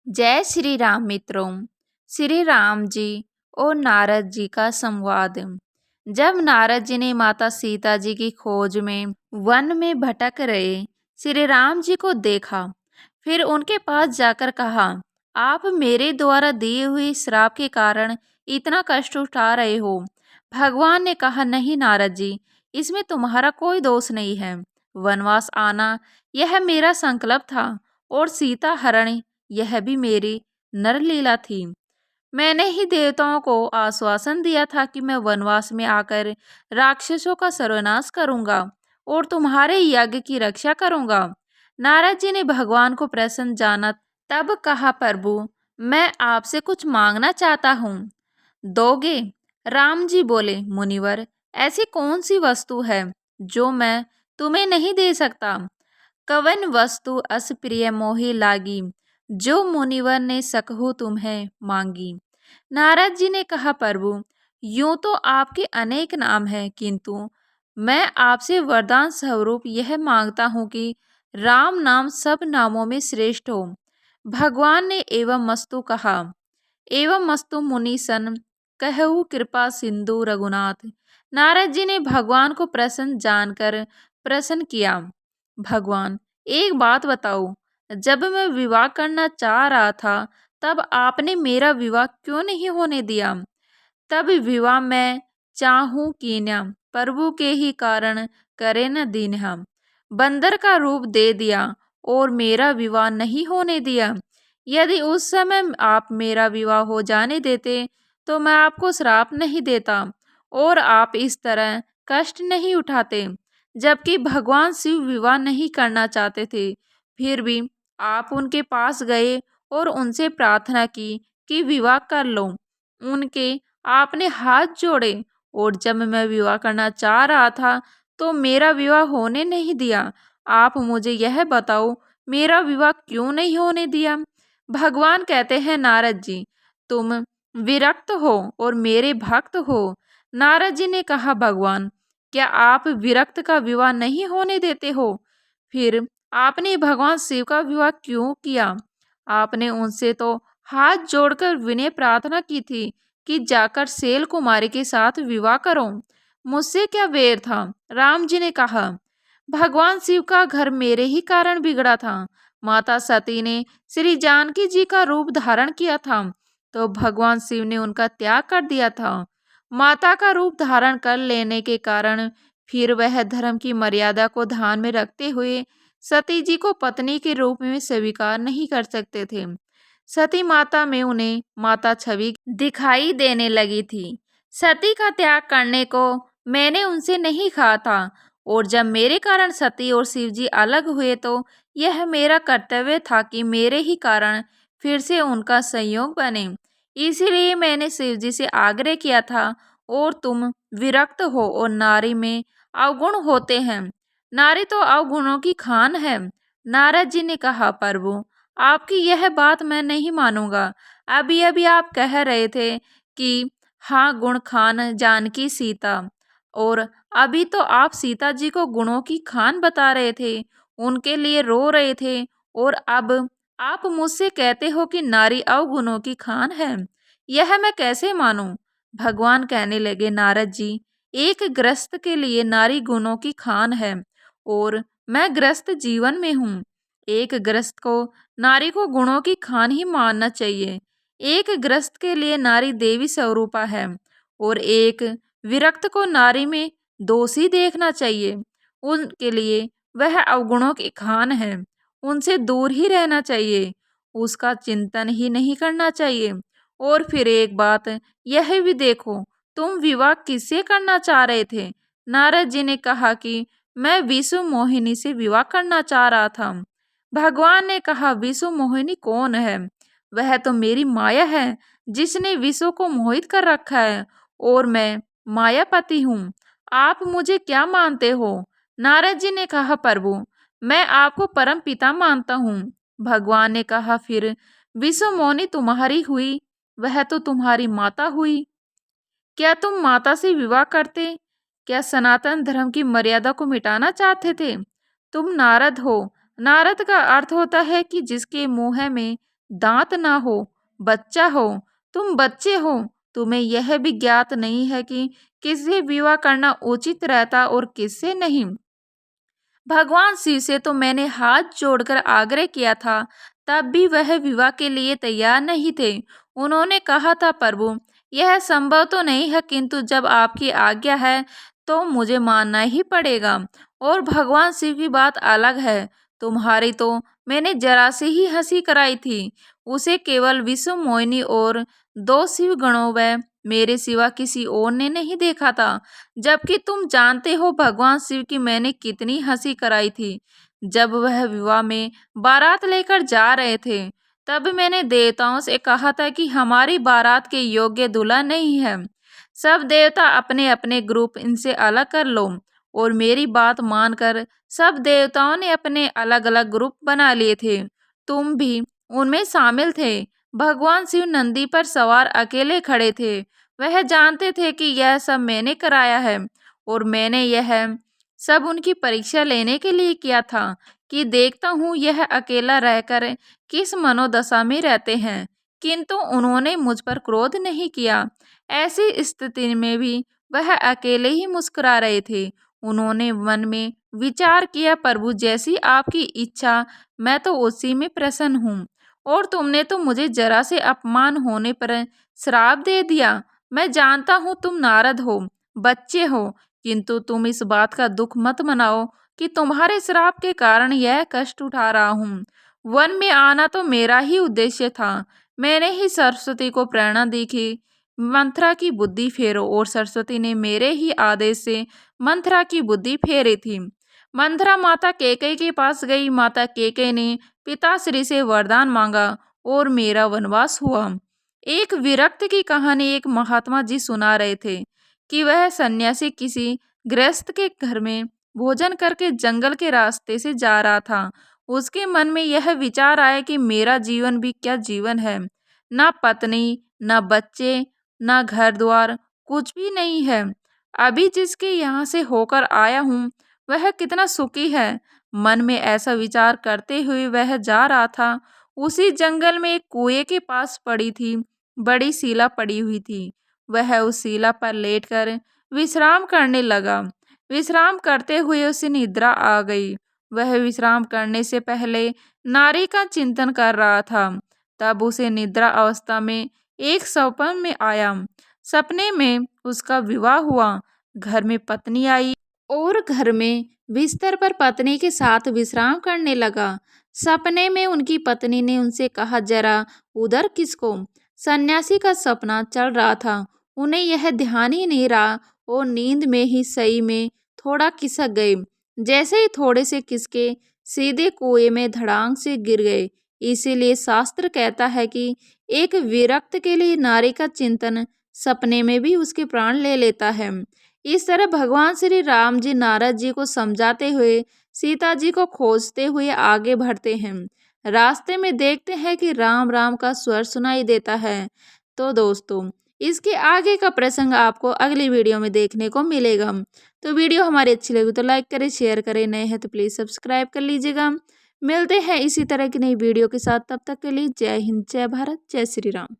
जय श्री राम मित्रों। श्री राम जी और नारद जी का संवाद। जब नारद जी ने माता सीता जी की खोज में वन में भटक रहे श्री राम जी को देखा, फिर उनके पास जाकर कहा, आप मेरे द्वारा दिए हुए श्राप के कारण इतना कष्ट उठा रहे हो। भगवान ने कहा, नहीं नारद जी, इसमें तुम्हारा कोई दोष नहीं है। वनवास आना यह मेरा संकल्प था और सीता हरण यह भी मेरी नरलीला थी। मैंने ही देवताओं को आश्वासन दिया था कि मैं वनवास में आकर राक्षसों का सर्वनाश करूंगा और तुम्हारे यज्ञ की रक्षा करूंगा। नारद जी ने भगवान को प्रसन्न जाना, तब कहा, प्रभु मैं आपसे कुछ मांगना चाहता हूँ, दोगे? राम जी बोले, मुनिवर ऐसी कौन सी वस्तु है जो मैं तुम्हें नहीं दे सकता? कवन वस्तु अस प्रिय मोहि लागी, जो मुनिवर ने सकहु तुम्हें मांगी। नारद जी ने कहा, प्रभु यूं तो आपके अनेक नाम हैं, किंतु मैं आपसे वरदान स्वरूप यह मांगता हूँ कि राम नाम सब नामों में श्रेष्ठ हो। भगवान ने एवं मस्तु कहा। एवं मस्तु मुनि सन कहु कृपा सिंधु रघुनाथ। नारद जी ने भगवान को प्रसन्न जानकर प्रसन्न किया। भगवान एक बात बताओ, जब मैं विवाह करना चाह रहा था तब आपने मेरा विवाह क्यों नहीं होने दिया? तब विवाह मैं चाहूं कि न प्रभु के ही कारण करे न दीन्हा। बंदर का रूप दे दिया और मेरा विवाह नहीं होने दिया। यदि उस समय आप मेरा विवाह हो जाने देते तो मैं आपको श्राप नहीं देता और आप इस तरह कष्ट नहीं उठाते। जबकि भगवान शिव विवाह नहीं करना चाहते थे, फिर भी आप उनके पास गए और उनसे प्रार्थना की कि विवाह कर लो। उनके आपने हाथ जोड़े और जब मैं विवाह करना चाह रहा था तो मेरा विवाह होने नहीं दिया। आप मुझे यह बताओ, मेरा विवाह क्यों नहीं होने दिया? भगवान कहते हैं, नारद जी तुम विरक्त हो और मेरे भक्त हो। नारद जी ने कहा, भगवान क्या आप विरक्त का विवाह नहीं होने देते हो? फिर आपने भगवान शिव का विवाह क्यों किया? आपने उनसे तो हाथ जोड़कर विनय प्रार्थना की थी कि जाकर शैल कुमारी के साथ विवाह करो। मुझसे क्या बैर था? राम जी ने कहा, भगवान शिव का घर मेरे ही कारण बिगड़ा था। माता सती ने श्री जानकी जी का रूप धारण किया था तो भगवान शिव ने उनका त्याग कर दिया था। माता का रूप धारण कर लेने के कारण फिर वह धर्म की मर्यादा को ध्यान में रखते हुए सती जी को पत्नी के रूप में स्वीकार नहीं कर सकते थे। सती माता में उन्हें माता छवि दिखाई देने लगी थी। सती का त्याग करने को मैंने उनसे नहीं कहा था और जब मेरे कारण सती और शिवजी अलग हुए तो यह मेरा कर्तव्य था कि मेरे ही कारण फिर से उनका संयोग बने। इसीलिए मैंने शिवजी से आग्रह किया था। और तुम विरक्त हो और नारी में अवगुण होते हैं। नारी तो अवगुणों की खान है। नारद जी ने कहा, प्रभु आपकी यह बात मैं नहीं मानूंगा। अभी अभी आप कह रहे थे कि हाँ गुण खान जानकी सीता, और अभी तो आप सीता जी को गुणों की खान बता रहे थे, उनके लिए रो रहे थे, और अब आप मुझसे कहते हो कि नारी अवगुणों की खान है। यह मैं कैसे मानूं? भगवान कहने लगे, नारद जी एक ग्रस्त के लिए नारी गुणों की खान है और मैं ग्रस्त जीवन में हूँ। एक ग्रस्त को नारी को गुणों की खान ही मानना चाहिए। एक ग्रस्त के लिए नारी देवी स्वरूपा है और एक विरक्त को नारी में दोषी देखना चाहिए। उनके लिए वह अवगुणों की खान है, उनसे दूर ही रहना चाहिए, उसका चिंतन ही नहीं करना चाहिए। और फिर एक बात यह भी देखो, तुम विवाह किससे करना चाह रहे थे? नारद जी ने कहा कि मैं विश्व मोहिनी से विवाह करना चाह रहा था। भगवान ने कहा, विश्व मोहिनी कौन है? वह तो मेरी माया है जिसने विश्व को मोहित कर रखा है और मैं मायापति हूँ। आप मुझे क्या मानते हो? नारद जी ने कहा, प्रभु मैं आपको परम पिता मानता हूँ। भगवान ने कहा, फिर विश्व मोहिनी तुम्हारी हुई, वह तो तुम्हारी माता हुई। क्या तुम माता से विवाह करते? क्या सनातन धर्म की मर्यादा को मिटाना चाहते थे? तुम नारद हो। नारद का अर्थ होता है कि जिसके मुंह में दांत ना हो, बच्चा हो, तुम बच्चे हो, तुम्हें यह भी ज्ञात नहीं है कि किससे विवाह करना उचित रहता और किससे नहीं। भगवान शिव से तो मैंने हाथ जोड़कर आग्रह किया था, तब भी वह विवाह के लिए तैयार नहीं थे। उन्होंने कहा था, प्रभु यह संभव तो नहीं है, किंतु जब आपकी आज्ञा है तो मुझे मानना ही पड़ेगा। और भगवान शिव की बात अलग है, तुम्हारी तो मैंने जरा से ही हंसी कराई थी। उसे केवल विश्व मोहिनी और दो शिव गणों व मेरे सिवा किसी और ने नहीं देखा था। जबकि तुम जानते हो भगवान शिव की मैंने कितनी हंसी कराई थी। जब वह विवाह में बारात लेकर जा रहे थे, तब मैंने देवताओं से कहा था कि हमारी बारात के योग्य दूल्हा नहीं है। सब देवता अपने अपने ग्रुप इनसे अलग कर लो। और मेरी बात मानकर सब देवताओं ने अपने अलग अलग ग्रुप बना लिए थे। तुम भी उनमें शामिल थे। भगवान शिव नंदी पर सवार अकेले खड़े थे। वह जानते थे कि यह सब मैंने कराया है, और मैंने यह सब उनकी परीक्षा लेने के लिए किया था कि देखता हूँ यह अकेला रहकर किस मनोदशा में रहते हैं। किंतु उन्होंने मुझ पर क्रोध नहीं किया। ऐसी स्थिति में भी वह अकेले ही मुस्कुरा रहे थे। उन्होंने मन में विचार किया, प्रभु जैसी आपकी इच्छा, मैं तो उसी में प्रसन्न हूँ। और तुमने तो मुझे जरा से अपमान होने पर श्राप दे दिया। मैं जानता हूँ तुम नारद हो, बच्चे हो, किंतु तुम इस बात का दुख मत मनाओ कि तुम्हारे श्राप के कारण यह कष्ट उठा रहा हूँ। वन में आना तो मेरा ही उद्देश्य था। मैंने ही सरस्वती को प्रेरणा दी कि मंथरा की बुद्धि फेरो, और सरस्वती ने मेरे ही आदेश से मंथरा की बुद्धि फेरी थी। मंथरा माता कैकेयी के पास गई। माता कैकेयी ने पिताश्री से वरदान मांगा और मेरा वनवास हुआ। एक विरक्त की कहानी एक महात्मा जी सुना रहे थे कि वह सन्यासी किसी गृहस्थ के घर में भोजन करके जंगल के रास्ते से जा रहा था। उसके मन में यह विचार आया कि मेरा जीवन भी क्या जीवन है, ना पत्नी, ना बच्चे, ना घर द्वार, कुछ भी नहीं है। अभी जिसके यहाँ से होकर आया हूँ वह कितना सुखी है। मन में ऐसा विचार करते हुए वह जा रहा था। उसी जंगल में एक कुएं के पास पड़ी थी बड़ी शिला पड़ी हुई थी। वह उस शिला पर लेटकर विश्राम करने लगा। विश्राम करते हुए उसे निद्रा आ गई। वह विश्राम करने से पहले नारी का चिंतन कर रहा था। तब उसे निद्रा अवस्था में एक सपन में आया। सपने में उसका विवाह हुआ। घर में पत्नी आई और घर में बिस्तर पर पत्नी के साथ विश्राम करने लगा। सपने में उनकी पत्नी ने उनसे कहा, जरा उधर किसको। सन्यासी का सपना चल रहा था। उन्हें यह ध्यान ही नहीं रहा और नींद में ही सही में थोड़ा खिसक गए। जैसे ही थोड़े से खिसके सीधे कुएं में धड़ाम से गिर गए। इसीलिए शास्त्र कहता है कि एक विरक्त के लिए नारी का चिंतन सपने में भी उसके प्राण ले लेता है। इस तरह भगवान श्री राम जी नारद जी को समझाते हुए सीता जी को खोजते हुए आगे बढ़ते हैं। रास्ते में देखते हैं कि राम राम का स्वर सुनाई देता है। तो दोस्तों, इसके आगे का प्रसंग आपको अगली वीडियो में देखने को मिलेगा। तो वीडियो हमारी अच्छी लगी तो लाइक करें, शेयर करें, नए हैं तो प्लीज़ सब्सक्राइब कर लीजिएगा। मिलते हैं इसी तरह की नई वीडियो के साथ, तब तक के लिए जय हिंद, जय भारत, जय श्री राम।